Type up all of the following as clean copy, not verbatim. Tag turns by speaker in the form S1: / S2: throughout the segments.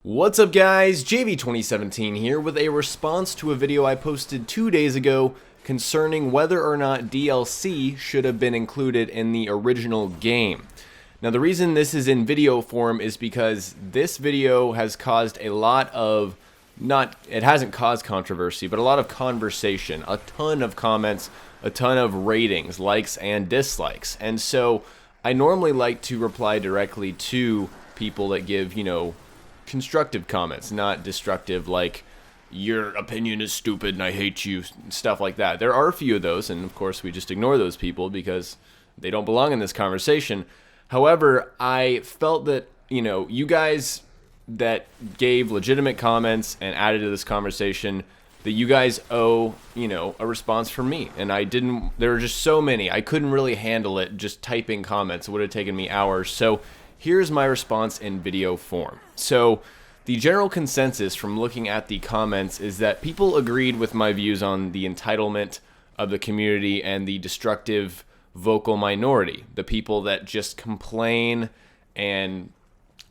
S1: What's up guys, JV2017 here with a response to a video I posted 2 days ago concerning whether or not DLC should have been included in the original game. Now the reason this is in video form is because this video has caused a lot of, it hasn't caused controversy, but a lot of conversation, a ton of comments, a ton of ratings, likes and dislikes. And so I normally like to reply directly to people that give, constructive comments, not destructive like your opinion is stupid and I hate you, stuff like that. There are a few of those, and of course we just ignore those people because they don't belong in this conversation. However, I felt that, you guys that gave legitimate comments and added to this conversation, that you guys owe, a response from me. And there were just so many, I couldn't really handle it just typing comments. It would have taken me hours. So here's my response in video form. So the general consensus from looking at the comments is that people agreed with my views on the entitlement of the community and the destructive vocal minority, the people that just complain and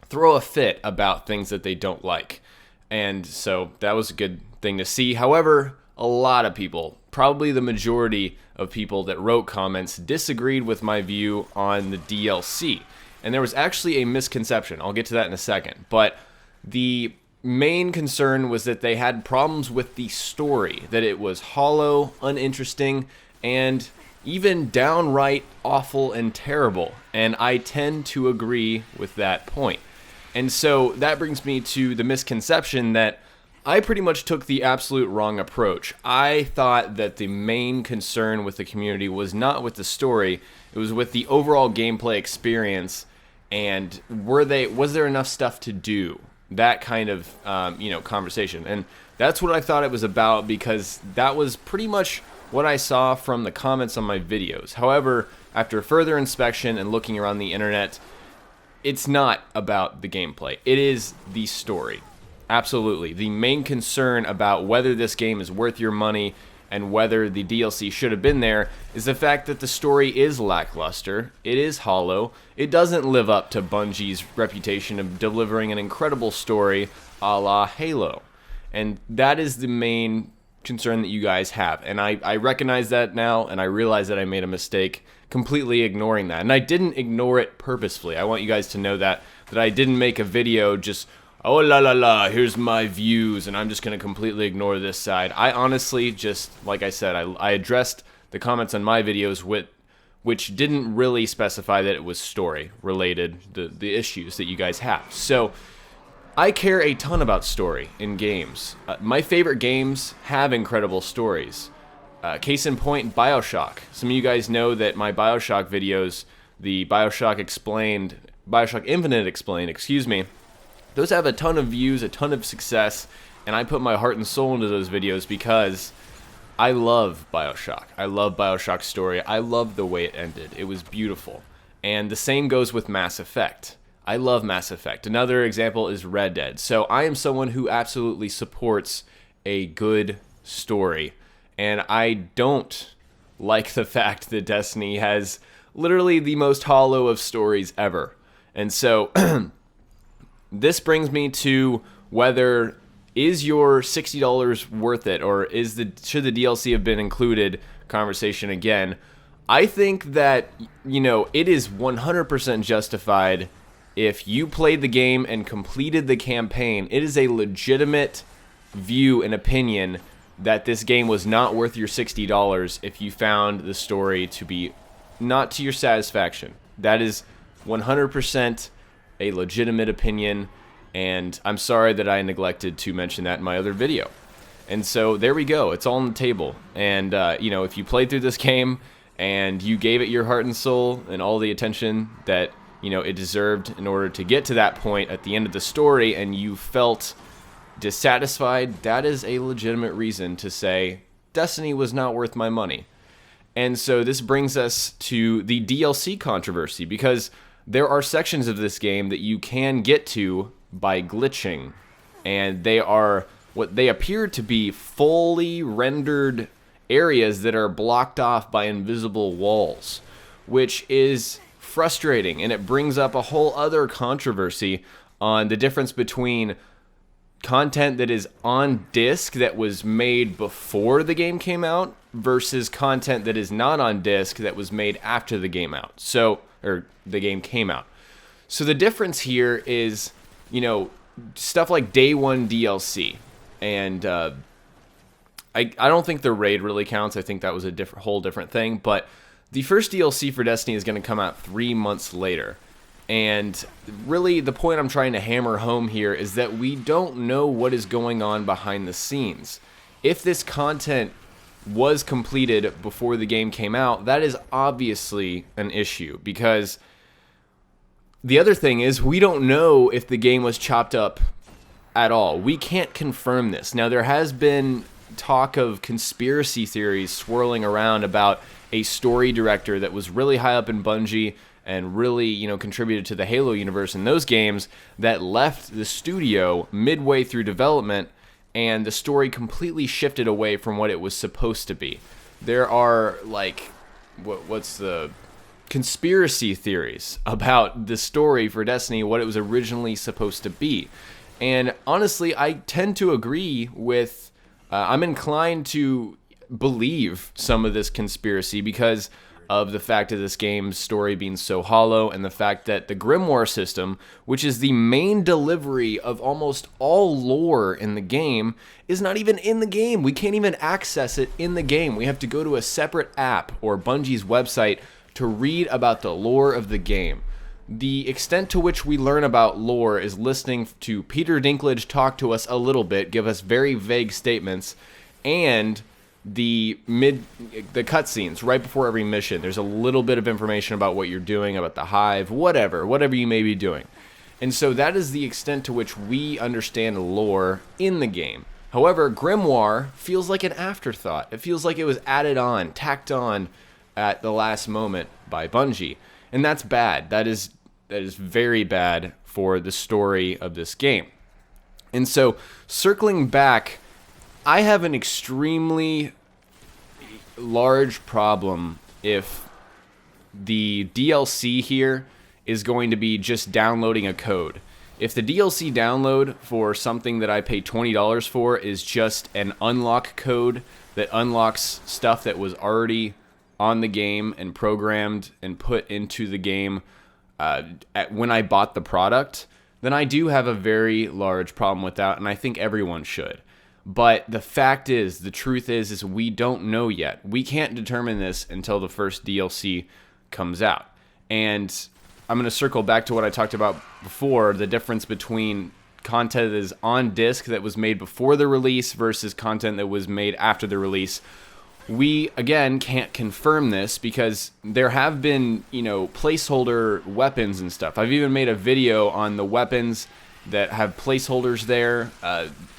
S1: throw a fit about things that they don't like. And so that was a good thing to see. However, a lot of people, probably the majority of people that wrote comments, disagreed with my view on the DLC. And there was actually a misconception. I'll get to that in a second. But the main concern was that they had problems with the story, that it was hollow, uninteresting, and even downright awful and terrible. And I tend to agree with that point. And so that brings me to the misconception that I pretty much took the absolute wrong approach. I thought that the main concern with the community was not with the story, it was with the overall gameplay experience. And was there enough stuff to do? That kind of, conversation. And that's what I thought it was about, because that was pretty much what I saw from the comments on my videos. However, after further inspection and looking around the internet, it's not about the gameplay. It is the story. Absolutely. The main concern about whether this game is worth your money and whether the DLC should have been there is the fact that the story is lackluster, it is hollow, it doesn't live up to Bungie's reputation of delivering an incredible story a la Halo. And that is the main concern that you guys have. And I recognize that now, and I realize that I made a mistake completely ignoring that. And I didn't ignore it purposefully. I want you guys to know that I didn't make a video just, oh la la la, here's my views, and I'm just going to completely ignore this side. I honestly just, like I said, I addressed the comments on my videos which didn't really specify that it was story related, the issues that you guys have. So I care a ton about story in games. My favorite games have incredible stories. Case in point, BioShock. Some of you guys know that my BioShock videos, the BioShock Infinite Explained, those have a ton of views, a ton of success, and I put my heart and soul into those videos because I love BioShock. I love BioShock's story. I love the way it ended. It was beautiful. And the same goes with Mass Effect. I love Mass Effect. Another example is Red Dead. So I am someone who absolutely supports a good story. And I don't like the fact that Destiny has literally the most hollow of stories ever. And so this brings me to whether is your $60 worth it, or should the DLC have been included conversation again. I think that, it is 100% justified if you played the game and completed the campaign. It is a legitimate view and opinion that this game was not worth your $60 if you found the story to be not to your satisfaction. That is 100% a legitimate opinion, and I'm sorry that I neglected to mention that in my other video. And so there we go, it's all on the table. And if you played through this game and you gave it your heart and soul and all the attention that it deserved in order to get to that point at the end of the story, and you felt dissatisfied, that is a legitimate reason to say Destiny was not worth my money. And so this brings us to the DLC controversy, because there are sections of this game that you can get to by glitching, and they are what they appear to be fully rendered areas that are blocked off by invisible walls, which is frustrating, and it brings up a whole other controversy on the difference between content that is on disc that was made before the game came out versus content that is not on disc that was made after the game out. Or the game came out. So the difference here is, stuff like day one DLC, and I don't think the raid really counts. I think that was a whole different thing. But the first DLC for Destiny is going to come out 3 months later. And really, the point I'm trying to hammer home here is that we don't know what is going on behind the scenes. If this content was completed before the game came out, that is obviously an issue, because the other thing is we don't know if the game was chopped up at all. We can't confirm this. Now, there has been talk of conspiracy theories swirling around about a story director that was really high up in Bungie and really, contributed to the Halo universe in those games, that left the studio midway through development, and the story completely shifted away from what it was supposed to be. There are, what's the conspiracy theories about the story for Destiny, what it was originally supposed to be. And honestly, I tend to agree with, I'm inclined to believe some of this conspiracy because of the fact of this game's story being so hollow, and the fact that the Grimoire system, which is the main delivery of almost all lore in the game, is not even in the game. We can't even access it in the game. We have to go to a separate app or Bungie's website to read about the lore of the game. The extent to which we learn about lore is listening to Peter Dinklage talk to us a little bit, give us very vague statements, and the cutscenes right before every mission. There's a little bit of information about what you're doing, about the hive, whatever you may be doing. And so that is the extent to which we understand lore in the game. However, Grimoire feels like an afterthought. It feels like it was added on, tacked on at the last moment by Bungie. And that's bad. That is very bad for the story of this game. And so, circling back, I have an extremely large problem if the DLC here is going to be just downloading a code. If the DLC download for something that I pay $20 for is just an unlock code that unlocks stuff that was already on the game and programmed and put into the game when I bought the product, then I do have a very large problem with that, and I think everyone should. But the truth is we don't know yet. We can't determine this until the first DLC comes out. And I'm going to circle back to what I talked about before, the difference between content that is on disc that was made before the release versus content that was made after the release. We, again, can't confirm this because there have been, placeholder weapons and stuff. I've even made a video on the weapons that have placeholders there.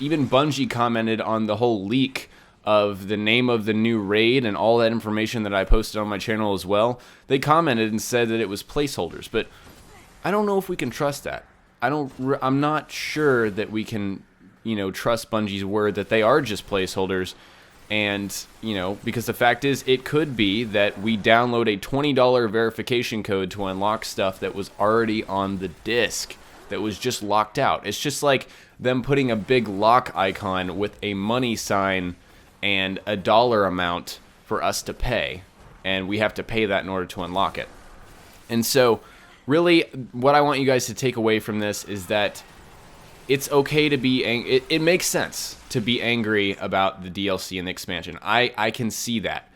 S1: Even Bungie commented on the whole leak of the name of the new raid and all that information that I posted on my channel as well. They commented and said that it was placeholders, but I don't know if we can trust that. I'm not sure that we can, trust Bungie's word that they are just placeholders. And, because the fact is, it could be that we download a $20 verification code to unlock stuff that was already on the disc, that was just locked out. It's just like them putting a big lock icon with a money sign and a dollar amount for us to pay, and we have to pay that in order to unlock it. And so, really, what I want you guys to take away from this is that it's okay to be angry. It makes sense to be angry about the DLC and the expansion. I can see that.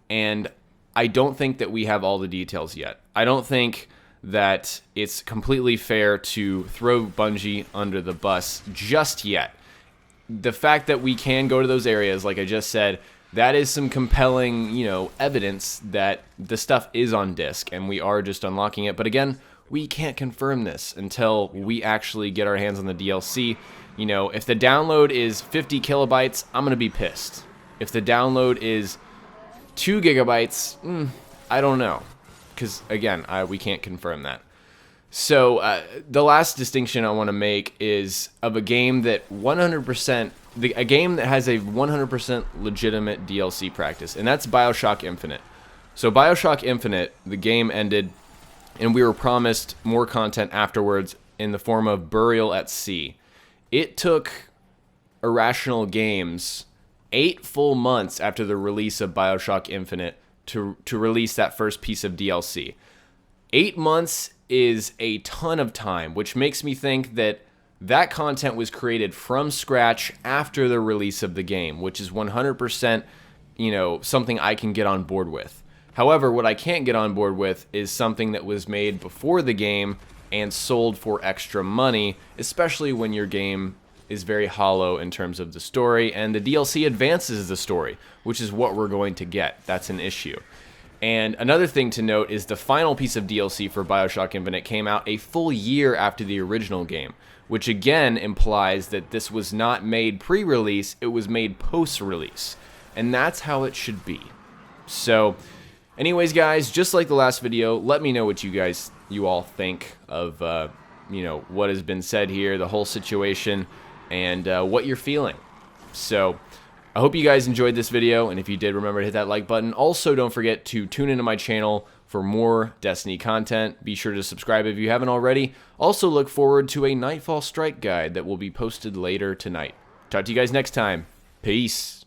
S1: And I don't think that we have all the details yet. I don't think that it's completely fair to throw Bungie under the bus just yet. The fact that we can go to those areas, like I just said, that is some compelling, evidence that the stuff is on disc and we are just unlocking it. But again, we can't confirm this until we actually get our hands on the DLC. If the download is 50 kilobytes, I'm going to be pissed. If the download is 2 gigabytes, I don't know. Because, again, we can't confirm that. So, the last distinction I want to make is of a game that 100%, a game that has a 100% legitimate DLC practice, and that's BioShock Infinite. So, BioShock Infinite, the game ended, and we were promised more content afterwards in the form of Burial at Sea. It took Irrational Games 8 full months after the release of BioShock Infinite to release that first piece of DLC. 8 months is a ton of time, which makes me think that that content was created from scratch after the release of the game, which is 100%, something I can get on board with. However, what I can't get on board with is something that was made before the game and sold for extra money, especially when your game is very hollow in terms of the story, and the DLC advances the story, which is what we're going to get. That's an issue. And another thing to note is the final piece of DLC for BioShock Infinite came out a full year after the original game, which again implies that this was not made pre-release, it was made post-release. And that's how it should be. So, anyways guys, just like the last video, let me know what you all think of what has been said here, the whole situation, and what you're feeling. So, I hope you guys enjoyed this video, and if you did, remember to hit that like button. Also, don't forget to tune into my channel for more Destiny content. Be sure to subscribe if you haven't already. Also, look forward to a Nightfall Strike guide that will be posted later tonight. Talk to you guys next time. Peace.